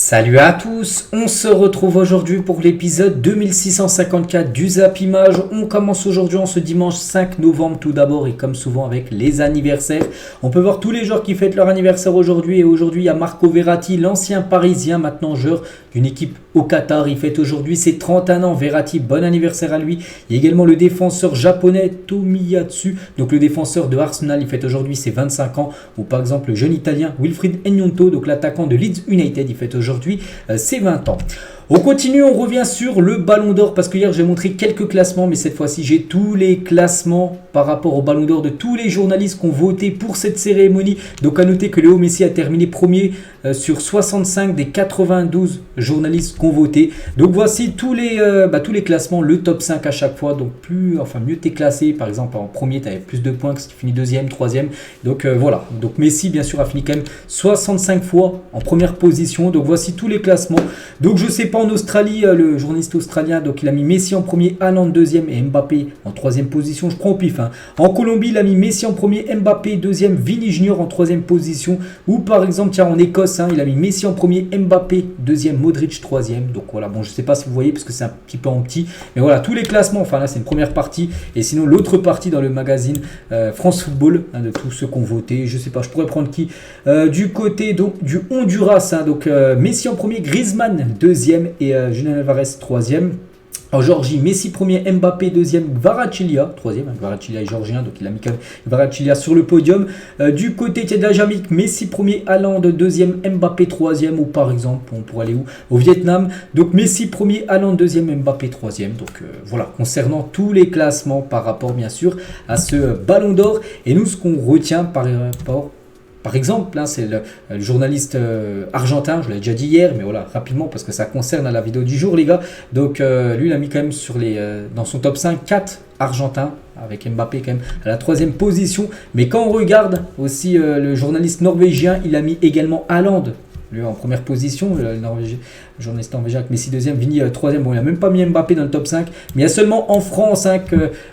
Salut à tous, on se retrouve aujourd'hui pour l'épisode 2654 du Zap Image. On commence aujourd'hui en ce dimanche 5 novembre tout d'abord et comme souvent avec les anniversaires. On peut voir tous les joueurs qui fêtent leur anniversaire aujourd'hui et aujourd'hui il y a Marco Verratti, l'ancien parisien maintenant joueur d'une équipe au Qatar. Il fête aujourd'hui ses 31 ans, Verratti, bon anniversaire à lui. Il y a également le défenseur japonais Tomiyasu, donc le défenseur de Arsenal, il fête aujourd'hui ses 25 ans. Ou par exemple le jeune italien Wilfried Gnonto, donc l'attaquant de Leeds United, il fête aujourd'hui ses 20 ans. On continue, on revient sur le Ballon d'Or parce que hier j'ai montré quelques classements, mais cette fois-ci j'ai tous les classements par rapport au Ballon d'Or de tous les journalistes qui ont voté pour cette cérémonie. Donc à noter que Léo Messi a terminé premier sur 65 des 92 journalistes qui ont voté. Donc voici tous les classements, le top 5 à chaque fois. Donc mieux t'es classé, par exemple en premier tu avais plus de points que si tu finis deuxième, troisième. Donc voilà, donc Messi bien sûr a fini quand même 65 fois en première position. Donc voici tous les classements. Donc je sais pas en Australie, le journaliste australien, donc il a mis Messi en premier, Haaland deuxième et Mbappé en troisième position. Je prends au pif. En Colombie, il a mis Messi en premier, Mbappé deuxième, Vini Junior en troisième position. Ou par exemple, tiens, en Écosse, il a mis Messi en premier, Mbappé deuxième, Modric troisième. Donc voilà, bon, je sais pas si vous voyez parce que c'est un petit peu en petit. Mais voilà, tous les classements, enfin là, c'est une première partie. Et sinon, l'autre partie dans le magazine France Football, de tous ceux qui ont voté. Je sais pas, je pourrais prendre qui du côté donc, du Honduras, Messi en premier, Griezmann deuxième et Julian Alvarez troisième. En Géorgie, Messi premier, Mbappé deuxième, Kvaratskhelia troisième. Kvaratskhelia est géorgien, donc il a mis Kvaratskhelia sur le podium. Du côté de la Jamaïque, Messi premier, Haaland deuxième, Mbappé troisième. Ou par exemple, on pourrait aller où? Au Vietnam. Donc Messi premier, Haaland deuxième, Mbappé troisième. Donc voilà, concernant tous les classements par rapport bien sûr à ce Ballon d'Or. Et nous, ce qu'on retient par rapport... Par exemple, c'est le journaliste argentin, je l'ai déjà dit hier, mais voilà, rapidement, parce que ça concerne la vidéo du jour, les gars. Donc, lui, il a mis quand même dans son top 5, 4 argentins, avec Mbappé quand même à la troisième position. Mais quand on regarde aussi le journaliste norvégien, il a mis également Haaland, lui en première position, le journaliste norvégien avec Messi deuxième, Vini troisième. Bon, il n'a même pas mis Mbappé dans le top 5. Mais il y a seulement en France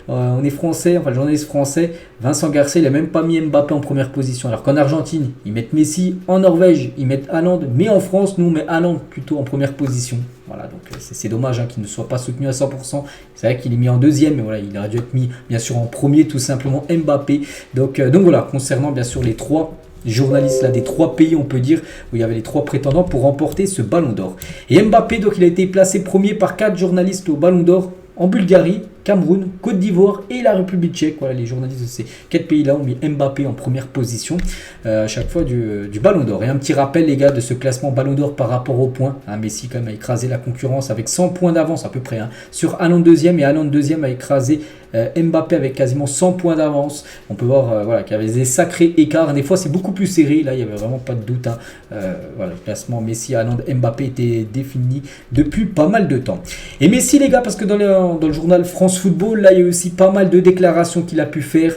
on est français, enfin le journaliste français, Vincent Garcet, il n'a même pas mis Mbappé en première position. Alors qu'en Argentine, ils mettent Messi, en Norvège, ils mettent Haaland, mais en France, nous, on met Haaland plutôt en première position. Voilà, donc c'est dommage qu'il ne soit pas soutenu à 100%. C'est vrai qu'il est mis en deuxième, mais voilà, il aurait dû être mis bien sûr en premier, tout simplement Mbappé. Donc voilà, concernant bien sûr les trois journalistes là des trois pays, on peut dire, où il y avait les trois prétendants pour remporter ce Ballon d'Or. Et Mbappé, donc il a été placé premier par 4 journalistes au Ballon d'Or en Bulgarie, Cameroun, Côte d'Ivoire et la République tchèque. Voilà, les journalistes de ces 4 pays-là ont mis Mbappé en première position à chaque fois du Ballon d'Or. Et un petit rappel, les gars, de ce classement Ballon d'Or par rapport aux points. Messi quand même a écrasé la concurrence avec 100 points d'avance à peu près sur Haaland deuxième, et Haaland deuxième a écrasé Mbappé avec quasiment 100 points d'avance. On peut voir qu'il y avait des sacrés écarts. Des fois, c'est beaucoup plus serré. Là, il n'y avait vraiment pas de doute. Voilà, le classement Messi, Haaland, Mbappé était défini depuis pas mal de temps. Et Messi, les gars, parce que dans le journal France Football, là, il y a aussi pas mal de déclarations qu'il a pu faire.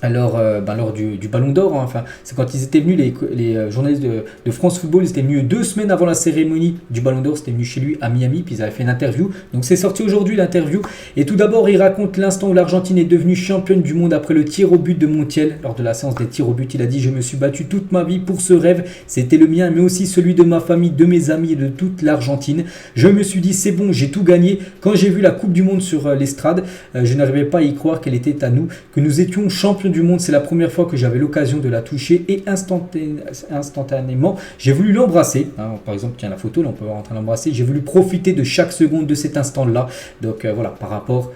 Alors, lors du Ballon d'Or, c'est quand ils étaient venus, les journalistes de France Football, ils étaient venus 2 semaines avant la cérémonie du Ballon d'Or, c'était venu chez lui à Miami, puis ils avaient fait une interview. Donc c'est sorti aujourd'hui l'interview. Et tout d'abord, il raconte l'instant où l'Argentine est devenue championne du monde après le tir au but de Montiel. Lors de la séance des tirs au but, il a dit: je me suis battu toute ma vie pour ce rêve, c'était le mien, mais aussi celui de ma famille, de mes amis et de toute l'Argentine. Je me suis dit: c'est bon, j'ai tout gagné. Quand j'ai vu la Coupe du Monde sur l'estrade, je n'arrivais pas à y croire qu'elle était à nous, que nous étions champions du monde. C'est la première fois que j'avais l'occasion de la toucher et instantanément j'ai voulu l'embrasser. Par exemple, tiens, la photo là, on peut voir en train d'embrasser. J'ai voulu profiter de chaque seconde de cet instant là. Donc voilà, par rapport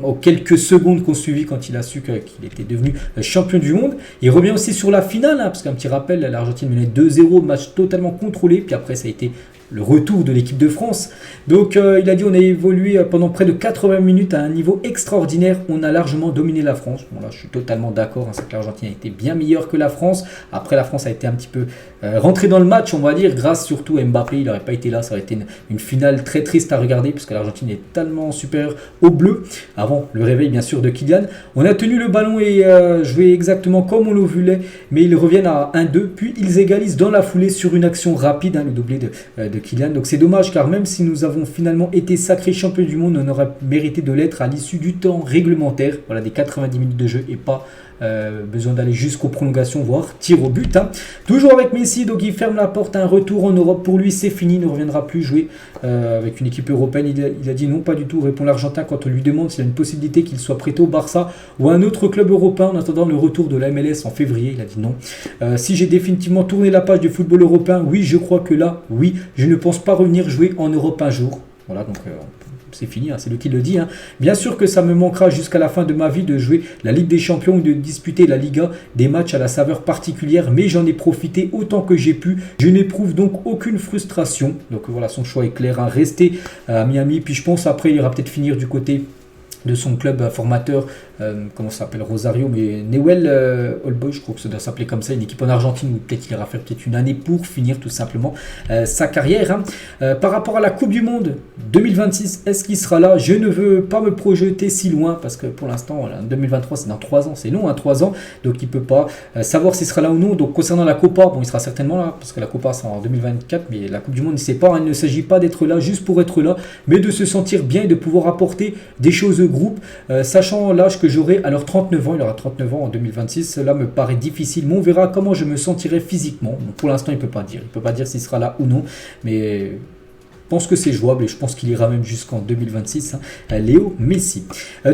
aux quelques secondes qu'on suivit quand il a su qu'il était devenu champion du monde. Il revient aussi sur la finale, parce qu'un petit rappel, l'Argentine menait 2-0, match totalement contrôlé, puis après ça a été le retour de l'équipe de France. Donc il a dit: on a évolué pendant près de 80 minutes à un niveau extraordinaire, on a largement dominé la France. Bon là je suis totalement d'accord, c'est que l'Argentine a été bien meilleure que la France. Après la France a été un petit peu rentrée dans le match, on va dire, grâce surtout à Mbappé. Il n'aurait pas été là, ça aurait été une finale très triste à regarder, puisque l'Argentine est tellement supérieure aux Bleus, avant le réveil bien sûr de Kylian. On a tenu le ballon et joué exactement comme on le voulait, mais ils reviennent à 1-2, puis ils égalisent dans la foulée sur une action rapide, le doublé de Kylian. Donc c'est dommage, car même si nous avons finalement été sacrés champions du monde, on aurait mérité de l'être à l'issue du temps réglementaire, voilà, des 90 minutes de jeu, et pas besoin d'aller jusqu'aux prolongations, voire tir au but. Hein. Toujours avec Messi, donc il ferme la porte à un retour en Europe. Pour lui, c'est fini, il ne reviendra plus jouer avec une équipe européenne. Il a dit non, pas du tout, répond l'Argentin quand on lui demande s'il y a une possibilité qu'il soit prêté au Barça ou à un autre club européen en attendant le retour de la MLS en février. Il a dit non. Si j'ai définitivement tourné la page du football européen, oui, je crois que là, oui, je ne pense pas revenir jouer en Europe un jour. Voilà, donc c'est fini, hein, c'est lui qui le dit. Hein. Bien sûr que ça me manquera jusqu'à la fin de ma vie de jouer la Ligue des Champions ou de disputer la Liga, des matchs à la saveur particulière, mais j'en ai profité autant que j'ai pu. Je n'éprouve donc aucune frustration. Donc voilà, son choix est clair, hein, rester à Miami. Puis je pense après, il ira peut-être finir du côté de son club formateur, comment ça s'appelle, Rosario, mais Newell Old Boys, je crois que ça doit s'appeler comme ça, une équipe en Argentine où peut-être il ira faire peut-être une année pour finir tout simplement sa carrière. Hein. Par rapport à la Coupe du Monde 2026, est-ce qu'il sera là? Je ne veux pas me projeter si loin parce que pour l'instant, 2023 c'est dans 3 ans, c'est long, hein, 3 ans, donc il ne peut pas savoir s'il sera là ou non. Donc concernant la Copa, bon, il sera certainement là parce que la Copa c'est en 2024, mais la Coupe du Monde, il ne sait pas, hein, il ne s'agit pas d'être là juste pour être là, mais de se sentir bien et de pouvoir apporter des choses groupe, sachant l'âge que j'aurai, alors 39 ans, il aura 39 ans en 2026, cela me paraît difficile, mais on verra comment je me sentirai physiquement. Donc pour l'instant, il ne peut pas dire s'il sera là ou non, mais je pense que c'est jouable et je pense qu'il ira même jusqu'en 2026, hein, Léo Messi.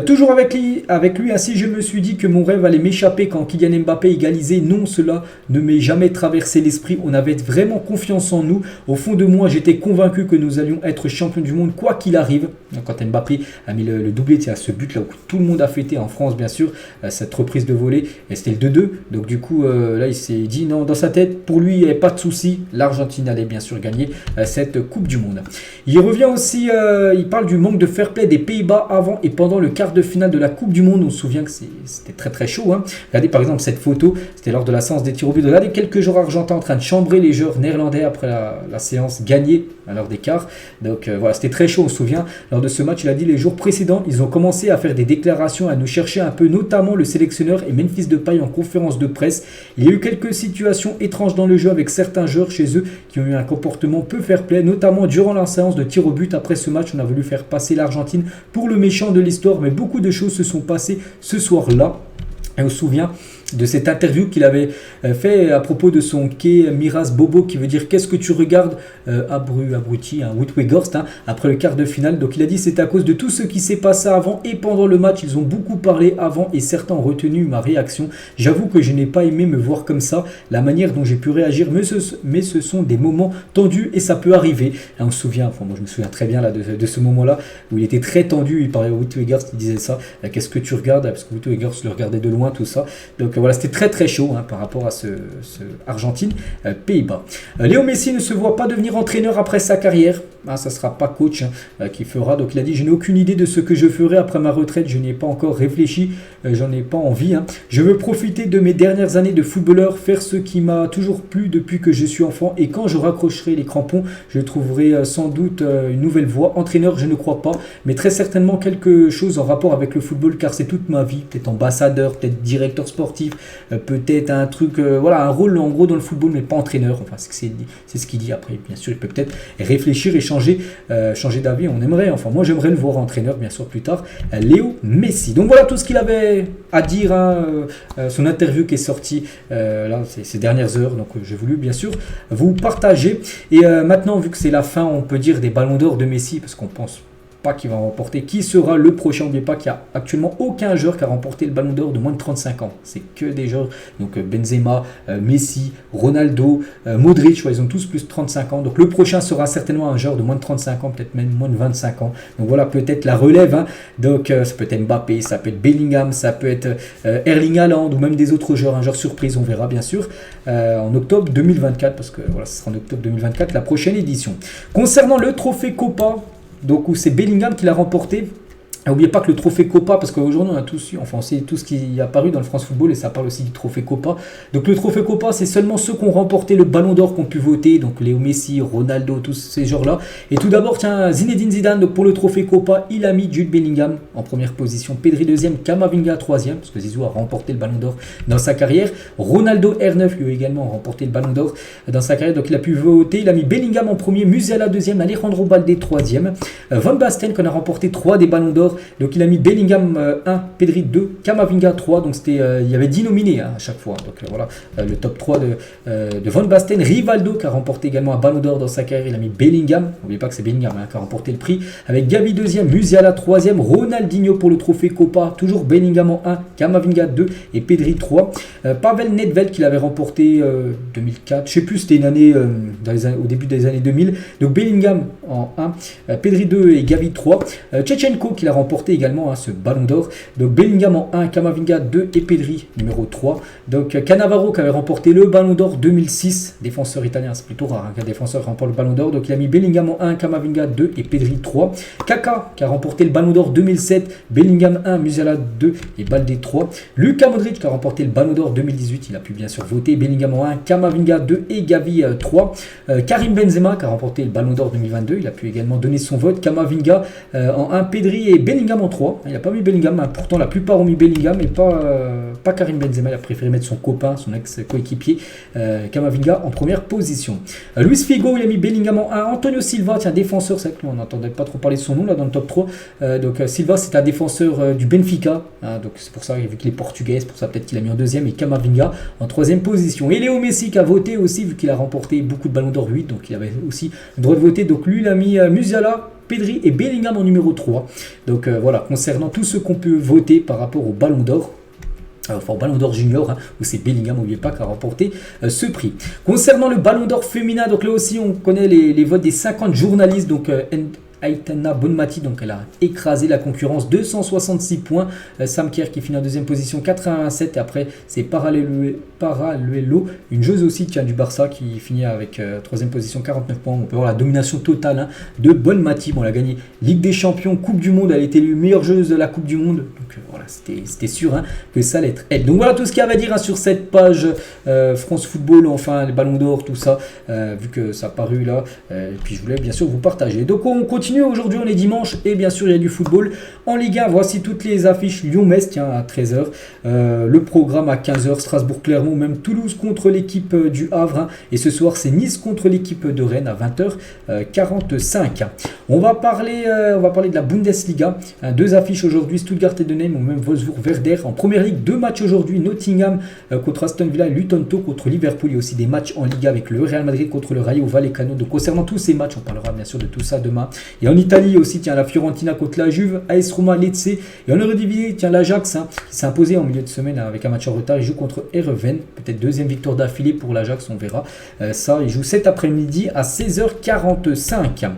Toujours avec lui, ainsi je me suis dit que mon rêve allait m'échapper quand Kylian Mbappé égalisait. Non, cela ne m'est jamais traversé l'esprit. On avait vraiment confiance en nous. Au fond de moi, j'étais convaincu que nous allions être champions du monde, quoi qu'il arrive. Quand Mbappé a mis le doublé, tiens, ce but là où tout le monde a fêté en France, bien sûr, cette reprise de volée, et c'était le 2-2. Donc du coup, là, il s'est dit, non, dans sa tête, pour lui, il n'y avait pas de souci. L'Argentine allait bien sûr gagner cette Coupe du Monde. Il revient aussi, il parle du manque de fair play des Pays-Bas avant et pendant le quart de finale de la Coupe du Monde. On se souvient que c'était très très chaud. Hein. Regardez par exemple cette photo, c'était lors de la séance des tirs au but. Regardez quelques joueurs argentins en train de chambrer les joueurs néerlandais après la séance gagnée à l'heure des quarts. Donc voilà, c'était très chaud, on se souvient. Lors de ce match, il a dit les jours précédents, ils ont commencé à faire des déclarations, à nous chercher un peu, notamment le sélectionneur et Memphis Depay en conférence de presse. Il y a eu quelques situations étranges dans le jeu avec certains joueurs chez eux qui ont eu un comportement peu fair play, notamment durant la séance de tir au but. Après ce match, on a voulu faire passer l'Argentine pour le méchant de l'histoire, mais beaucoup de choses se sont passées ce soir-là. Et on se souvient de cette interview qu'il avait fait à propos de son quai Miras Bobo, qui veut dire qu'est-ce que tu regardes abruti, hein, Weghorst, hein, après le quart de finale. Donc il a dit c'est à cause de tout ce qui s'est passé avant et pendant le match. Ils ont beaucoup parlé avant et certains ont retenu ma réaction. J'avoue que je n'ai pas aimé me voir comme ça, la manière dont j'ai pu réagir, mais ce sont des moments tendus et ça peut arriver. Et on se souvient, enfin moi je me souviens très bien là, de ce moment-là où il était très tendu. Il parlait à Weghorst, il disait ça, qu'est-ce que tu regardes, parce que Weghorst le regardait de loin, tout ça. Donc voilà, c'était très très chaud, hein, par rapport à ce Argentine Pays-Bas. Léo Messi ne se voit pas devenir entraîneur après sa carrière. Ça ne sera pas coach qui fera. Donc il a dit je n'ai aucune idée de ce que je ferai après ma retraite. Je n'y ai pas encore réfléchi. J'en ai pas envie. Je veux profiter de mes dernières années de footballeur, faire ce qui m'a toujours plu depuis que je suis enfant. Et quand je raccrocherai les crampons, je trouverai sans doute une nouvelle voie. Entraîneur, je ne crois pas, mais très certainement quelque chose en rapport avec le football, car c'est toute ma vie. Peut-être ambassadeur, peut-être directeur sportif, peut-être un truc, voilà, un rôle en gros dans le football, mais pas entraîneur. Enfin, c'est ce qu'il dit. Après, bien sûr, il peut peut-être réfléchir et changer d'avis. On aimerait, enfin moi j'aimerais le voir entraîneur bien sûr plus tard, Léo Messi. Donc voilà tout ce qu'il avait à dire, son interview qui est sortie là ces dernières heures. Donc j'ai voulu bien sûr vous partager. Et maintenant, vu que c'est la fin, on peut dire des ballons d'or de Messi, parce qu'on pense pas qu'il va remporter. Qui sera le prochain? N'oubliez pas qu'il n'y a actuellement aucun joueur qui a remporté le ballon d'or de moins de 35 ans. C'est que des joueurs, donc Benzema, Messi, Ronaldo, Modric, ils ont tous plus de 35 ans. Donc le prochain sera certainement un joueur de moins de 35 ans, peut-être même moins de 25 ans. Donc voilà, peut-être la relève. Hein. Donc ça peut être Mbappé, ça peut être Bellingham, ça peut être Erling Haaland ou même des autres joueurs. Un joueur surprise, on verra bien sûr en octobre 2024, parce que voilà, ce sera en octobre 2024 la prochaine édition. Concernant le trophée Copa, donc où c'est Bellingham qui l'a remporté. N'oubliez pas que le trophée Copa, parce qu'aujourd'hui on a tous, enfin on sait tout ce qui est apparu dans le France Football et ça parle aussi du trophée Copa. Donc le trophée Copa, c'est seulement ceux qui ont remporté le ballon d'or qui ont pu voter, donc Léo Messi, Ronaldo, tous ces joueurs-là. Et tout d'abord, tiens, Zinedine Zidane, donc pour le trophée Copa, il a mis Jude Bellingham en première position, Pedri deuxième, Camavinga troisième, parce que Zizou a remporté le ballon d'or dans sa carrière. Ronaldo R9 lui a également remporté le ballon d'or dans sa carrière, donc il a pu voter. Il a mis Bellingham en premier, Musiala deuxième, Alejandro Balde troisième, Van Basten qu'on a remporté 3 des ballons d'or. d'Or. Donc il a mis Bellingham 1, Pedri 2, Camavinga 3. Donc c'était, il y avait 10 nominés à chaque fois. Donc voilà, le top 3 de Van Basten. Rivaldo qui a remporté également un Ballon d'Or dans sa carrière. Il a mis Bellingham. N'oubliez pas que c'est Bellingham qui a remporté le prix. Avec Gavi 2e, Musiala 3e, Ronaldinho pour le trophée Copa. Toujours Bellingham en 1, Camavinga 2 et Pedri 3. Pavel Nedved qui l'avait remporté 2004. Je ne sais plus, c'était une année, au début des années 2000. Donc Bellingham en 1, Pedri 2 et Gavi 3. Tchechenko qui l'a remporté également ce Ballon d'Or. Donc Bellingham en 1, Camavinga 2 et Pedri numéro 3. Donc Cannavaro qui avait remporté le Ballon d'Or 2006. Défenseur italien, c'est plutôt rare qu'un défenseur remporte le Ballon d'Or. Donc il a mis Bellingham en 1, Camavinga 2 et Pedri 3. Kaka qui a remporté le Ballon d'Or 2007. Bellingham 1, Musiala 2 et Balde 3. Luka Modric qui a remporté le Ballon d'Or 2018. Il a pu bien sûr voter. Bellingham en 1, Camavinga 2 et Gavi 3. Karim Benzema qui a remporté le Ballon d'Or 2022. Il a pu également donner son vote. Camavinga en 1, Pedri et Bellingham en 3. Il n'a pas mis Bellingham. Pourtant, la plupart ont mis Bellingham et pas Karim Benzema. Il a préféré mettre son copain, son ex-coéquipier, Camavinga en première position. Luis Figo, il a mis Bellingham en 1. Antonio Silva, tiens, défenseur. C'est vrai que nous, on n'entendait pas trop parler de son nom là dans le top 3. Donc Silva, c'est un défenseur du Benfica. Donc c'est pour ça, vu qu'il est portugais, c'est pour ça peut-être qu'il a mis en 2e et Camavinga en 3e position. Et Léo Messi qui a voté aussi, vu qu'il a remporté beaucoup de Ballons d'Or 8. Donc il avait aussi le droit de voter. Donc lui, il a mis Musiala, Pedri et Bellingham en numéro 3. Donc voilà, concernant tout ce qu'on peut voter par rapport au Ballon d'Or. Enfin, au Ballon d'Or Junior, où c'est Bellingham, n'oubliez pas, qui a remporté ce prix. Concernant le Ballon d'Or féminin, donc là aussi, on connaît les votes des 50 journalistes. Donc Aitana Bonmati, donc elle a écrasé la concurrence, 266 points. Sam Kerr qui finit en 2e position, 87. Et après, c'est Paraluelo, une joueuse aussi du Barça, qui finit avec 3e position, 49 points. On peut voir la domination totale de Bonmati. Bon, elle a gagné Ligue des Champions, Coupe du Monde. Elle a été élue meilleure joueuse de la Coupe du Monde. Donc voilà, c'était sûr que ça allait être elle. Donc voilà tout ce qu'il y avait à dire sur cette page France Football, enfin les Ballons d'Or, tout ça, vu que ça a paru là. Et puis je voulais bien sûr vous partager. Donc on continue. Aujourd'hui, on est dimanche et bien sûr, il y a du football. En Ligue 1, voici toutes les affiches. Lyon-Metz, tiens, à 13h. Le programme à 15h. Strasbourg-Clermont, même Toulouse contre l'équipe du Havre. Et ce soir, c'est Nice contre l'équipe de Rennes à 20h45. On va parler de la Bundesliga. 2 affiches aujourd'hui, Stuttgart et Denheim, ou même Wolfsburg-Werder. En première ligue, 2 matchs aujourd'hui. Nottingham contre Aston Villa et Luton Town contre Liverpool. Il y a aussi des matchs en Liga avec le Real Madrid contre le Rayo Vallecano. Donc concernant tous ces matchs, on parlera bien sûr de tout ça demain. Et en Italie aussi, tiens, la Fiorentina contre la Juve, AS Roma, Lecce. Et en Eredivisie, tiens, l'Ajax qui s'est imposé en milieu de semaine avec un match en retard. Il joue contre Heerenveen. Peut-être 2e victoire d'affilée pour l'Ajax, on verra. Ça, il joue cet après-midi à 16h45.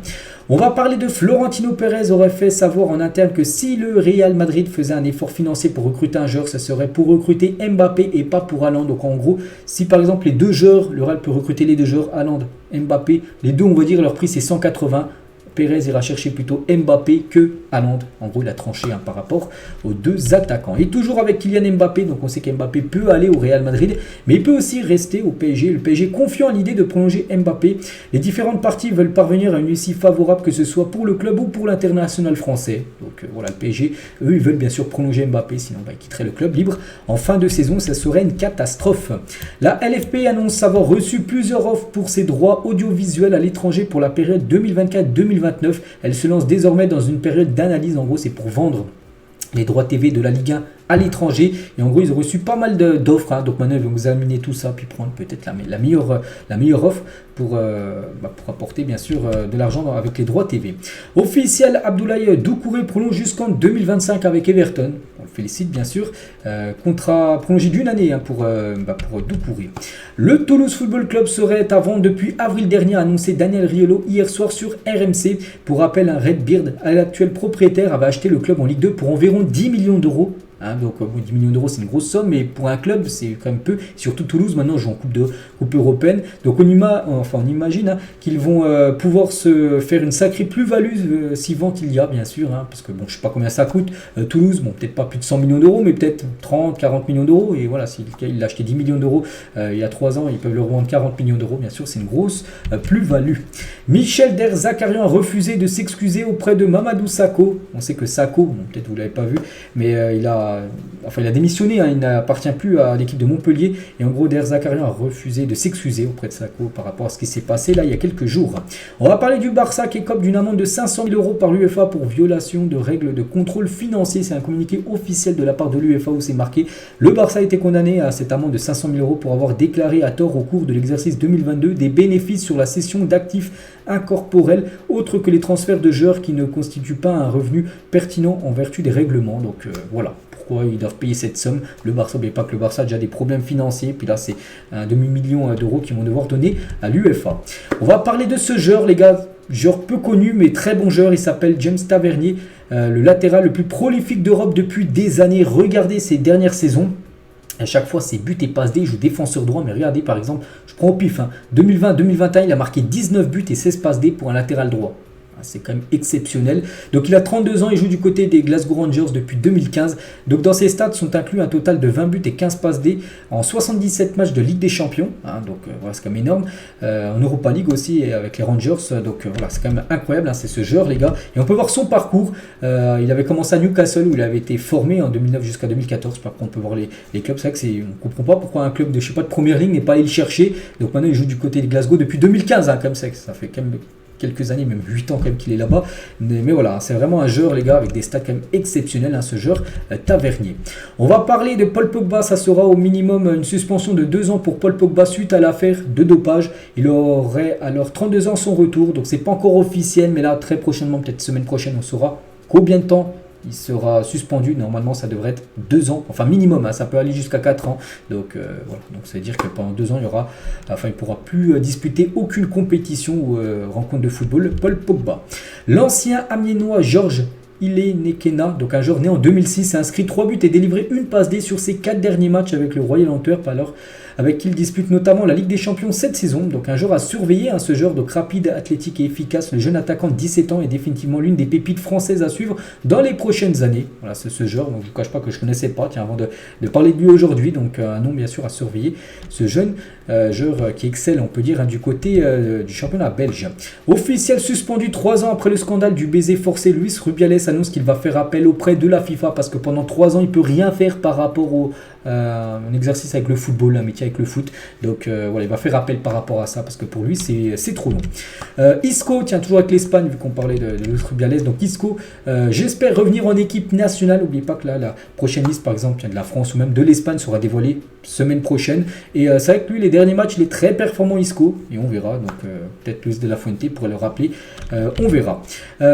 On va parler de Florentino Pérez. Aurait fait savoir en interne que si le Real Madrid faisait un effort financier pour recruter un joueur, ce serait pour recruter Mbappé et pas pour Haaland. Donc en gros, si par exemple les 2 joueurs, le Real peut recruter les 2 joueurs, Haaland, Mbappé, les 2, on va dire, leur prix c'est 180. Pérez ira chercher plutôt Mbappé que Haaland. En gros, il a tranché par rapport aux 2 attaquants. Et toujours avec Kylian Mbappé, donc on sait qu'Mbappé peut aller au Real Madrid, mais il peut aussi rester au PSG. Le PSG confiant à l'idée de prolonger Mbappé. Les différentes parties veulent parvenir à une issue favorable, que ce soit pour le club ou pour l'international français. Donc voilà, le PSG, eux, ils veulent bien sûr prolonger Mbappé, sinon ils quitteraient le club libre. En fin de saison, ça serait une catastrophe. La LFP annonce avoir reçu plusieurs offres pour ses droits audiovisuels à l'étranger pour la période 2024-2029. Elle se lance désormais dans une période d'analyse. En gros, c'est pour vendre les droits TV de la Ligue 1 à l'étranger. Et en gros, ils ont reçu pas mal d'offres. Donc maintenant, ils vont examiner tout ça, puis prendre peut-être la meilleure offre pour apporter bien sûr de l'argent avec les droits TV. Officiel, Abdoulaye Doucouré prolonge jusqu'en 2025 avec Everton. On le félicite bien sûr. Contrat prolongé d'1 année pour Doucouré. Le Toulouse Football Club serait à vendre depuis avril dernier, a annoncé Daniel Riolo hier soir sur RMC. Pour rappel, un Redbeard, l'actuel propriétaire, avait acheté le club en Ligue 2 pour environ 10 millions d'euros. Donc 10 millions d'euros, c'est une grosse somme, mais pour un club, c'est quand même peu. Surtout Toulouse, maintenant, joue en coupe européenne. Donc on imagine qu'ils vont pouvoir se faire une sacrée plus-value si vente il y a, bien sûr. Parce que bon, je ne sais pas combien ça coûte. Toulouse, bon, peut-être pas plus de 100 millions d'euros, mais peut-être 30, 40 millions d'euros. Et voilà, s'il a acheté 10 millions d'euros il y a 3 ans, ils peuvent le revendre 40 millions d'euros. Bien sûr, c'est une grosse plus-value. Michel Der Zakarian a refusé de s'excuser auprès de Mamadou Sakho. On sait que Sakho, bon, peut-être vous ne l'avez pas vu, mais il a démissionné, hein, il n'appartient plus à l'équipe de Montpellier. Et en gros, Der Zakarian a refusé de s'excuser auprès de Sakho par rapport à ce qui s'est passé là il y a quelques jours. On va parler du Barça qui écope d'une amende de 500 000 € par l'UEFA pour violation de règles de contrôle financier. C'est un communiqué officiel de la part de l'UEFA où c'est marqué: le Barça a été condamné à cette amende de 500 000 € pour avoir déclaré à tort au cours de l'exercice 2022 des bénéfices sur la cession d'actifs incorporels autres que les transferts de joueurs qui ne constituent pas un revenu pertinent en vertu des règlements. Donc voilà pourquoi ils doivent payer cette somme. Le Barça, n'oubliez pas que le Barça a déjà des problèmes financiers, puis là c'est un demi-million d'euros qu'ils vont devoir donner à l'UEFA. On va parler de ce joueur, les gars, joueur peu connu mais très bon joueur. Il s'appelle James Tavernier, le latéral le plus prolifique d'Europe depuis des années. Regardez ses dernières saisons. À chaque fois, ses buts et passes D, il joue défenseur droit. Mais regardez, par exemple, je prends au pif, 2020-2021, il a marqué 19 buts et 16 passes D pour un latéral droit. C'est quand même exceptionnel. Donc il a 32 ans, il joue du côté des Glasgow Rangers depuis 2015. Donc dans ses stats sont inclus un total de 20 buts et 15 passes D en 77 matchs de Ligue des Champions. Donc voilà, c'est quand même énorme. En Europa League aussi et avec les Rangers. Donc voilà, c'est quand même incroyable, c'est ce joueur, les gars. Et on peut voir son parcours. Il avait commencé à Newcastle où il avait été formé en 2009 jusqu'à 2014. Par contre, on peut voir les clubs. C'est vrai que on ne comprend pas pourquoi un club de de première ligne n'est pas allé le chercher. Donc maintenant il joue du côté de Glasgow depuis 2015. Comme ça fait quand même quelques années, même 8 ans quand même qu'il est là-bas. Mais voilà, c'est vraiment un joueur, les gars, avec des stats quand même exceptionnels, ce joueur Tavernier. On va parler de Paul Pogba. Ça sera au minimum une suspension de 2 ans pour Paul Pogba suite à l'affaire de dopage. Il aurait alors 32 ans son retour. Donc c'est pas encore officiel, mais là très prochainement, peut-être semaine prochaine, on saura combien de temps il sera suspendu. Normalement, ça devrait être 2 ans, enfin minimum, ça peut aller jusqu'à 4 ans. Donc voilà, donc ça veut dire que pendant 2 ans, il ne pourra plus disputer aucune compétition ou rencontre de football. Paul Pogba. L'ancien Amiénois Georges Ilénekena, donc un joueur né en 2006, a inscrit 3 buts et délivré une passe D sur ses 4 derniers matchs avec le Royal Antwerp, alors avec qui il dispute notamment la Ligue des Champions cette saison. Donc un joueur à surveiller, ce joueur donc rapide, athlétique et efficace. Le jeune attaquant de 17 ans est définitivement l'une des pépites françaises à suivre dans les prochaines années. Voilà, c'est ce joueur, donc je ne vous cache pas que je ne connaissais pas, avant de parler de lui aujourd'hui. Donc un nom bien sûr à surveiller, ce jeune joueur qui excelle, on peut dire, du côté du championnat belge. Officiel suspendu 3 ans après le scandale du baiser forcé, Luis Rubiales annonce qu'il va faire appel auprès de la FIFA parce que pendant 3 ans il ne peut rien faire par rapport au un exercice avec le football, un métier avec le foot. Donc voilà, il va faire appel par rapport à ça parce que pour lui c'est trop long. Isco, toujours avec l'Espagne vu qu'on parlait de Luis Rubiales. Donc Isco, j'espère revenir en équipe nationale. N'oubliez pas que là la prochaine liste par exemple de la France ou même de l'Espagne sera dévoilée semaine prochaine. Et c'est vrai que lui les derniers matchs il est très performant Isco et on verra. Donc peut-être Luis de la Fuente pourrait le rappeler. On verra.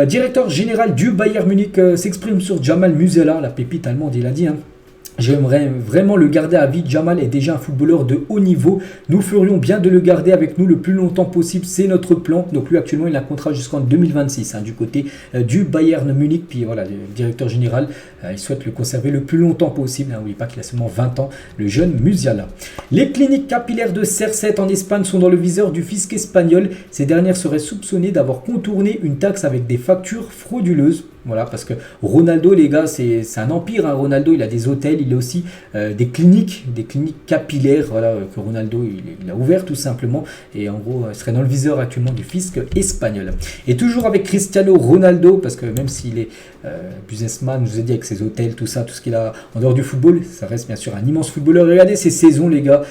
Directeur général du Bayern Munich s'exprime sur Jamal Musiala, la pépite allemande, il a dit j'aimerais vraiment le garder à vie. Jamal est déjà un footballeur de haut niveau. Nous ferions bien de le garder avec nous le plus longtemps possible. C'est notre plan. Donc lui actuellement il a un contrat jusqu'en 2026 du côté du Bayern Munich. Puis voilà, le directeur général il souhaite le conserver le plus longtemps possible. N'oubliez pas qu'il a seulement 20 ans, le jeune Musiala. Les cliniques capillaires de Cercet en Espagne sont dans le viseur du fisc espagnol. Ces dernières seraient soupçonnées d'avoir contourné une taxe avec des factures frauduleuses. Voilà, parce que Ronaldo, les gars, c'est un empire. Ronaldo, il a des hôtels, il a aussi des cliniques capillaires, voilà, que Ronaldo il a ouvert tout simplement. Et en gros, il serait dans le viseur actuellement du fisc espagnol. Et toujours avec Cristiano Ronaldo, parce que même s'il est businessman, je vous ai dit avec ses hôtels, tout ça, tout ce qu'il a en dehors du football, ça reste bien sûr un immense footballeur. Regardez ses saisons, les gars.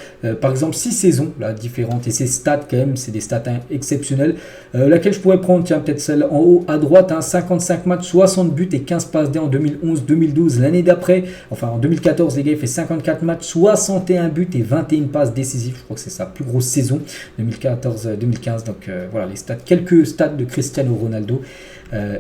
Par exemple, 6 saisons là, différentes. Et ses stats, quand même, c'est des stats exceptionnelles. Laquelle je pourrais prendre, tiens, peut-être celle en haut à droite, 55 matchs, 60 buts et 15 passes D en 2011-2012. L'année d'après, enfin en 2014, les gars, il fait 54 matchs, 61 buts et 21 passes décisives. Je crois que c'est sa plus grosse saison, 2014-2015. Donc voilà, les stats, quelques stats de Cristiano Ronaldo.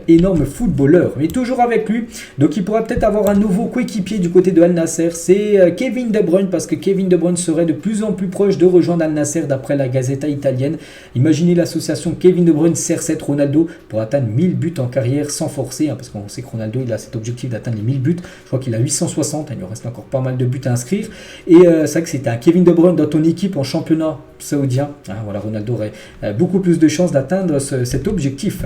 Énorme footballeur, mais toujours avec lui, donc il pourra peut-être avoir un nouveau coéquipier du côté de Al Nasser, c'est Kevin De Bruyne, parce que Kevin De Bruyne serait de plus en plus proche de rejoindre Al Nasser d'après la Gazzetta italienne. Imaginez l'association Kevin De Bruyne CR7 Ronaldo pour atteindre 1000 buts en carrière sans forcer, parce qu'on sait que Ronaldo, il a cet objectif d'atteindre les 1000 buts. Je crois qu'il a 860, il lui reste encore pas mal de buts à inscrire. Et c'est vrai que c'était un Kevin De Bruyne dans ton équipe en championnat saoudien. Voilà, Ronaldo aurait beaucoup plus de chances d'atteindre cet objectif.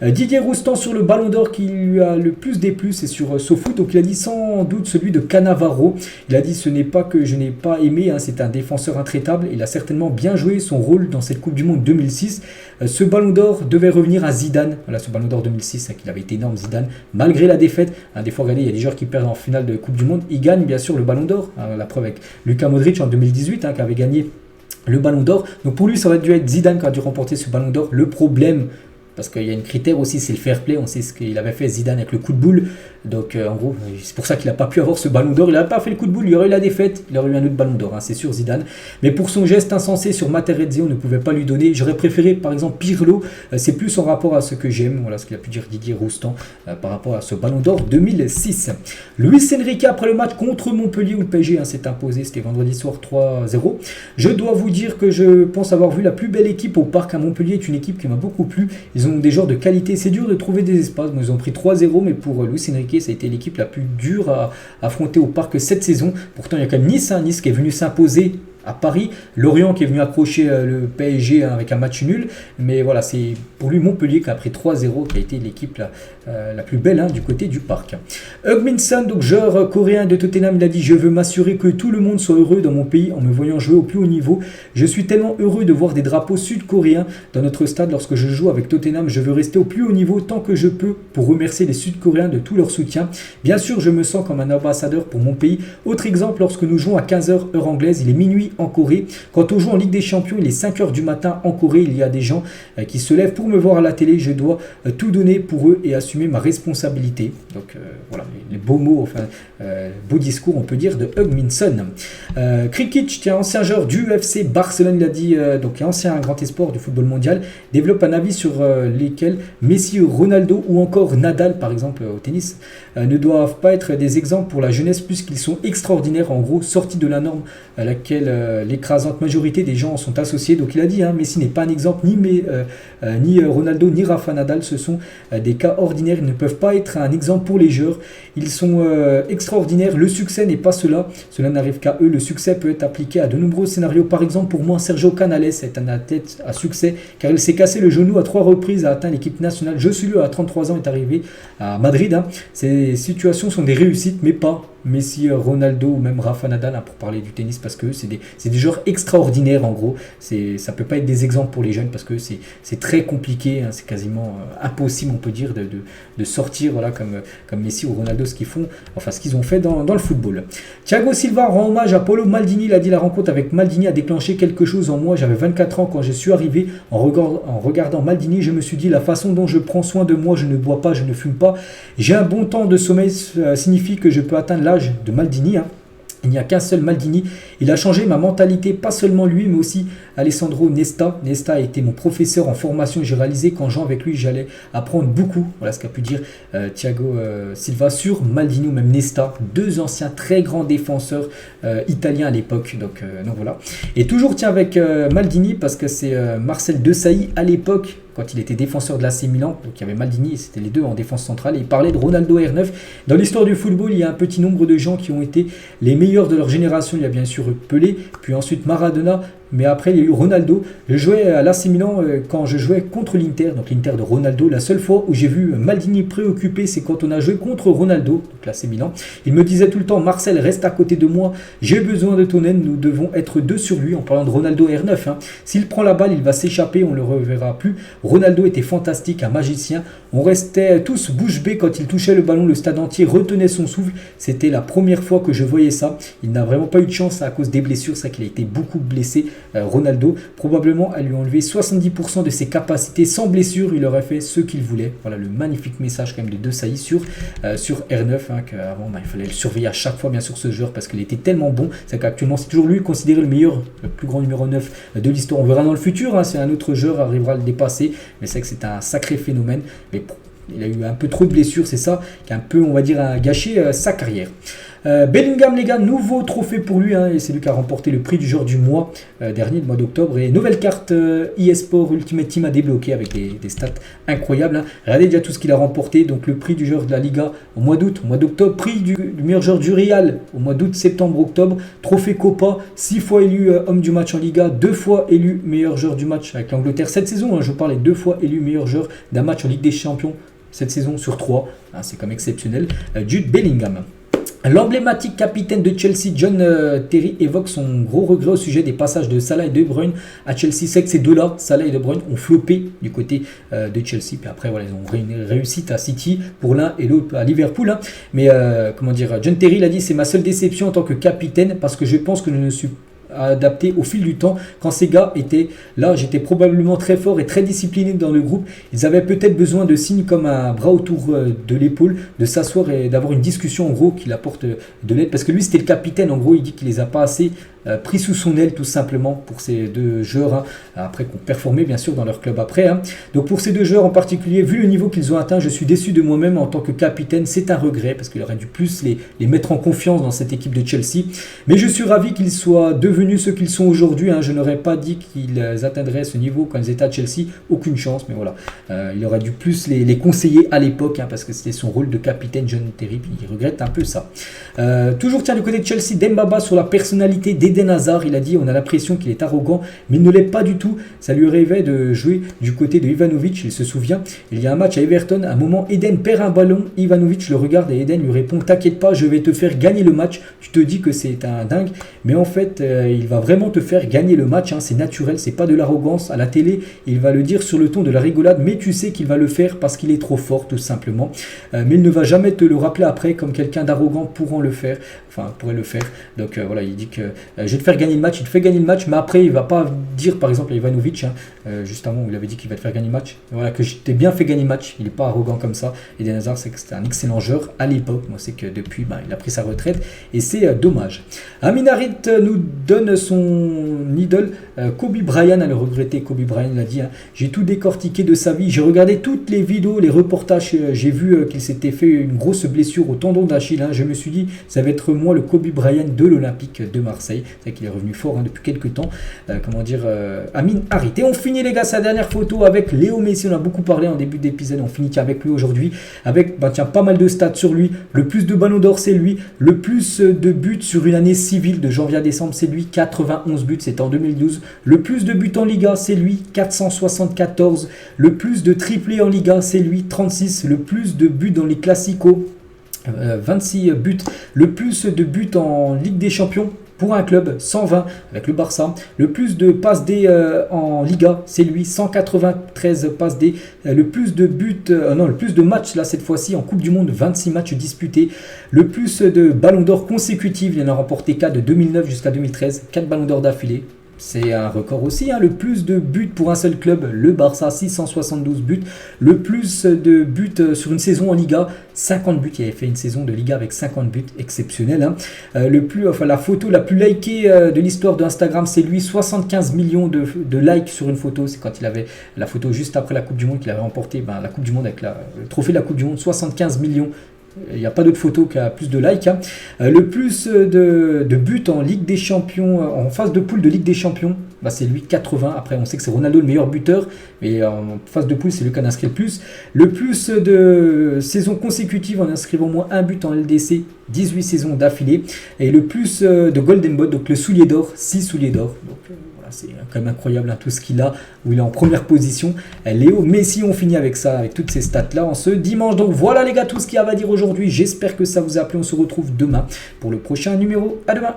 Didier Roustan sur le Ballon d'Or qui lui a le plus déplu, c'est sur SoFoot. Donc il a dit sans doute celui de Cannavaro. Il a dit ce n'est pas que je n'ai pas aimé, c'est un défenseur intraitable. Il a certainement bien joué son rôle dans cette Coupe du Monde 2006. Ce Ballon d'Or devait revenir à Zidane. Voilà, ce Ballon d'Or 2006, qu'il avait été énorme Zidane, malgré la défaite. Des fois, regardez, il y a des joueurs qui perdent en finale de Coupe du Monde. Ils gagnent bien sûr le Ballon d'Or. La preuve avec Luka Modric en 2018, qui avait gagné le Ballon d'Or. Donc pour lui, ça aurait dû être Zidane qui a dû remporter ce Ballon d'Or. Le problème, parce qu'il y a un critère aussi, c'est le fair play. On sait ce qu'il avait fait Zidane avec le coup de boule. Donc en gros, c'est pour ça qu'il n'a pas pu avoir ce Ballon d'Or. Il n'avait pas fait le coup de boule, il y aurait eu la défaite, il aurait eu un autre Ballon d'Or, c'est sûr Zidane. Mais pour son geste insensé sur Materazzi, on ne pouvait pas lui donner. J'aurais préféré par exemple Pirlo. C'est plus en rapport à ce que j'aime. Voilà ce qu'il a pu dire Didier Roustan par rapport à ce Ballon d'Or 2006. Luis Enrique après le match contre Montpellier où le PSG s'est imposé, c'était vendredi soir 3-0. Je dois vous dire que je pense avoir vu la plus belle équipe au parc à Montpellier. Est une équipe qui m'a beaucoup plu. Ils ont des joueurs de qualité. C'est dur de trouver des espaces. Ils ont pris 3-0, mais pour Luis Enrique, ça a été l'équipe la plus dure à affronter au parc cette saison. Pourtant, il y a quand même Nice qui est venu s'imposer à Paris, Lorient qui est venu accrocher le PSG avec un match nul, mais voilà, c'est pour lui Montpellier qui a pris 3-0, qui a été l'équipe la plus belle du côté du parc. Heung-min Son, donc joueur coréen de Tottenham, il a dit: je veux m'assurer que tout le monde soit heureux dans mon pays en me voyant jouer au plus haut niveau. Je suis tellement heureux de voir des drapeaux sud-coréens dans notre stade lorsque je joue avec Tottenham. Je veux rester au plus haut niveau tant que je peux pour remercier les Sud-Coréens de tout leur soutien. Bien sûr, je me sens comme un ambassadeur pour mon pays. Autre exemple, lorsque nous jouons à 15h heure anglaise, il est minuit en Corée. Quand on joue en Ligue des Champions, il est 5h du matin en Corée. Il y a des gens qui se lèvent pour me voir à la télé. Je dois tout donner pour eux et assumer ma responsabilité. Donc voilà, les beaux mots, beau discours, on peut dire, de Heung-min Son. Krikic, qui est ancien joueur du FC Barcelone, il a dit, donc ancien grand espoir du football mondial, développe un avis sur lesquels Messi, Ronaldo ou encore Nadal, par exemple au tennis, ne doivent pas être des exemples pour la jeunesse puisqu'ils sont extraordinaires, en gros, sortis de la norme à laquelle l'écrasante majorité des gens sont associés. Donc il a dit, Messi n'est pas un exemple, ni Ronaldo, ni Rafa Nadal, ce sont des cas ordinaires, ils ne peuvent pas être un exemple pour les joueurs, ils sont extraordinaires, le succès n'est pas cela n'arrive qu'à eux, le succès peut être appliqué à de nombreux scénarios. Par exemple, pour moi, Sergio Canales est un athlète à succès car il s'est cassé le genou à 3 reprises, a atteint l'équipe nationale. Joselu à 33 ans est arrivé à Madrid. Ces situations sont des réussites, mais pas Messi, Ronaldo ou même Rafa Nadal, pour parler du tennis, parce que c'est des joueurs extraordinaires en gros. Ça peut pas être des exemples pour les jeunes parce que c'est très compliqué, c'est quasiment impossible, on peut dire, de sortir comme Messi ou Ronaldo ce qu'ils ont fait dans le football. Thiago Silva rend hommage à Paolo Maldini. Il a dit: la rencontre avec Maldini a déclenché quelque chose en moi. J'avais 24 ans quand je suis arrivé. En regardant Maldini, je me suis dit: la façon dont je prends soin de moi, je ne bois pas, je ne fume pas, j'ai un bon temps de sommeil, signifie que je peux atteindre l'âge de Maldini. Il n'y a qu'un seul Maldini. Il a changé ma mentalité, pas seulement lui, mais aussi Alessandro Nesta. Nesta a été mon professeur en formation. J'ai réalisé qu'en jouant avec lui, j'allais apprendre beaucoup. Voilà ce qu'a pu dire Thiago Silva sur Maldini ou même Nesta. Deux anciens très grands défenseurs italiens à l'époque. Donc voilà. Et toujours avec Maldini, parce que c'est Marcel Desailly à l'époque, quand il était défenseur de l'AC Milan, donc il y avait Maldini et c'était les deux en défense centrale, et il parlait de Ronaldo R9. Dans l'histoire du football, il y a un petit nombre de gens qui ont été les meilleurs de leur génération. Il y a bien sûr Pelé, puis ensuite Maradona, mais après il y a eu Ronaldo. Je jouais à l'AC Milan quand je jouais contre l'Inter, donc l'Inter de Ronaldo. La seule fois où j'ai vu Maldini préoccupé, c'est quand on a joué contre Ronaldo, donc l'AC Milan. Il me disait tout le temps: Marcel, reste à côté de moi, j'ai besoin de ton aide, nous devons être deux sur lui, en parlant de Ronaldo R9. S'il prend la balle, il va s'échapper, on ne le reverra plus. Ronaldo était fantastique, un magicien. On restait tous bouche bée quand il touchait le ballon, le stade entier retenait son souffle. C'était la première fois que je voyais ça. Il n'a vraiment pas eu de chance à cause des blessures, c'est qu'il a été beaucoup blessé. Ronaldo, probablement à lui enlever 70% de ses capacités. Sans blessure, il aurait fait ce qu'il voulait. Voilà le magnifique message quand même de Desailly sur R9, qu'avant il fallait le surveiller à chaque fois bien sûr ce joueur parce qu'il était tellement bon. C'est qu'actuellement c'est toujours lui considéré le meilleur, le plus grand numéro 9 de l'histoire. On verra dans le futur, si un autre joueur arrivera à le dépasser, mais c'est que c'est un sacré phénomène. Mais il a eu un peu trop de blessures, c'est ça qui a un peu, on va dire, gâché sa carrière. Bellingham, les gars, nouveau trophée pour lui, hein, et c'est lui qui a remporté le prix du joueur du mois dernier, le mois d'octobre. Et nouvelle carte eSport Ultimate Team à débloquer avec des stats incroyables. Hein. Regardez déjà tout ce qu'il a remporté. Donc le prix du joueur de la Liga au mois d'août, au mois d'octobre, prix du meilleur joueur du Real au mois d'août, septembre, octobre, trophée Copa, 6 fois élu homme du match en Liga, 2 fois élu meilleur joueur du match avec l'Angleterre cette saison. Hein, je parlais 2 fois élu meilleur joueur d'un match en Ligue des Champions cette saison sur 3. Hein, c'est comme exceptionnel. Jude Bellingham. L'emblématique capitaine de Chelsea, John Terry, évoque son gros regret au sujet des passages de Salah et De Bruyne à Chelsea. C'est que ces deux-là, Salah et De Bruyne, ont floppé du côté de Chelsea. Puis après, voilà, ils ont réussi à City pour l'un et l'autre à Liverpool. Hein. Mais comment dire, John Terry l'a dit, c'est ma seule déception en tant que capitaine parce que je pense que je ne suis adapté au fil du temps. Quand ces gars étaient là, j'étais probablement très fort et très discipliné dans le groupe. Ils avaient peut-être besoin de signes comme un bras autour de l'épaule, de s'asseoir et d'avoir une discussion en gros qui apporte de l'aide. Parce que lui, c'était le capitaine. En gros, il dit qu'il les a pas assez pris sous son aile tout simplement pour ces deux joueurs. Hein, après qu'on performé bien sûr dans leur club après. Hein. Donc pour ces deux joueurs en particulier, vu le niveau qu'ils ont atteint, je suis déçu de moi-même en tant que capitaine. C'est un regret parce qu'il aurait dû plus les mettre en confiance dans cette équipe de Chelsea. Mais je suis ravi qu'ils soient devenus ce qu'ils sont aujourd'hui. Hein. Je n'aurais pas dit qu'ils atteindraient ce niveau quand ils étaient à Chelsea. Aucune chance, mais voilà. Il aurait dû plus les conseiller à l'époque hein, parce que c'était son rôle de capitaine, John Terry. Il regrette un peu ça. Toujours tiens du côté de Chelsea, Dembaba sur la personnalité d'Eden Hazard. Il a dit on a l'impression qu'il est arrogant, mais il ne l'est pas du tout. Ça lui rêvait de jouer du côté de Ivanovic. Il se souvient, il y a un match à Everton. À un moment, Eden perd un ballon. Ivanovic le regarde et Eden lui répond t'inquiète pas, je vais te faire gagner le match. Tu te dis que c'est un dingue, mais en fait, il va vraiment te faire gagner le match. Hein. C'est naturel, c'est pas de l'arrogance. À la télé, il va le dire sur le ton de la rigolade, mais tu sais qu'il va le faire parce qu'il est trop fort, tout simplement. Mais il ne va jamais te le rappeler après comme quelqu'un d'arrogant pourrait le faire. Donc voilà, il dit que je vais te faire gagner le match. Il te fait gagner le match, mais après, il va pas dire, par exemple, à Ivanovic, hein, juste avant où il avait dit qu'il va te faire gagner le match. Voilà, que je t'ai bien fait gagner le match. Il n'est pas arrogant comme ça. Eden Hazard, c'est que c'était un excellent joueur à l'époque. Moi, c'est que depuis, il a pris sa retraite et c'est dommage. Amin Harit nous donne son idole, Kobe Bryant. À le regretter, Kobe Bryant l'a dit. Hein, j'ai tout décortiqué de sa vie. J'ai regardé toutes les vidéos, les reportages. J'ai vu qu'il s'était fait une grosse blessure au tendon d'Achille. Hein, je me suis dit, ça va être moi le Kobe Bryant de l'Olympique de Marseille. C'est vrai qu'il est revenu fort hein, depuis quelques temps. Amin Harit. Et on finit les gars sa dernière photo avec Léo Messi. On a beaucoup parlé en début d'épisode. On finit avec lui aujourd'hui avec pas mal de stats sur lui. Le plus de ballons d'or c'est lui. Le plus de buts sur une année civile de janvier à décembre c'est lui. 91 buts, c'était en 2012. Le plus de buts en Liga c'est lui. 474. Le plus de triplés en Liga c'est lui. 36. Le plus de buts dans les Classicos. 26 buts. Le plus de buts en Ligue des Champions pour un club, 120 avec le Barça. Le plus de passes D en Liga, c'est lui, 193 passes D. Le plus de buts, le plus de matchs là cette fois-ci en Coupe du Monde, 26 matchs disputés. Le plus de ballons d'or consécutifs, il en a remporté 4 de 2009 jusqu'à 2013, 4 ballons d'or d'affilée. C'est un record aussi, hein. Le plus de buts pour un seul club, le Barça, 672 buts. Le plus de buts sur une saison en Liga, 50 buts. Il avait fait une saison de Liga avec 50 buts, exceptionnel. Hein. La photo la plus likée de l'histoire d'Instagram, c'est lui, 75 millions de likes sur une photo. C'est quand il avait la photo juste après la Coupe du Monde qu'il avait remporté la Coupe du Monde avec le trophée de la Coupe du Monde, 75 millions. Il n'y a pas d'autre photo qui a plus de likes. Hein. Le plus de buts en Ligue des Champions, en phase de poule de Ligue des Champions, c'est lui, 80. Après, on sait que c'est Ronaldo le meilleur buteur, mais en phase de poule, c'est lui qui en a inscrit le plus. Le plus de saisons consécutives en inscrivant au moins un but en LDC, 18 saisons d'affilée. Et le plus de Golden Boot, donc le soulier d'or, 6 souliers d'or. Donc c'est quand même incroyable hein, tout ce qu'il a, où il est en première position. Léo Messi, on finit avec ça, avec toutes ces stats-là en ce dimanche. Donc voilà les gars, tout ce qu'il y a à dire aujourd'hui. J'espère que ça vous a plu. On se retrouve demain pour le prochain numéro. À demain.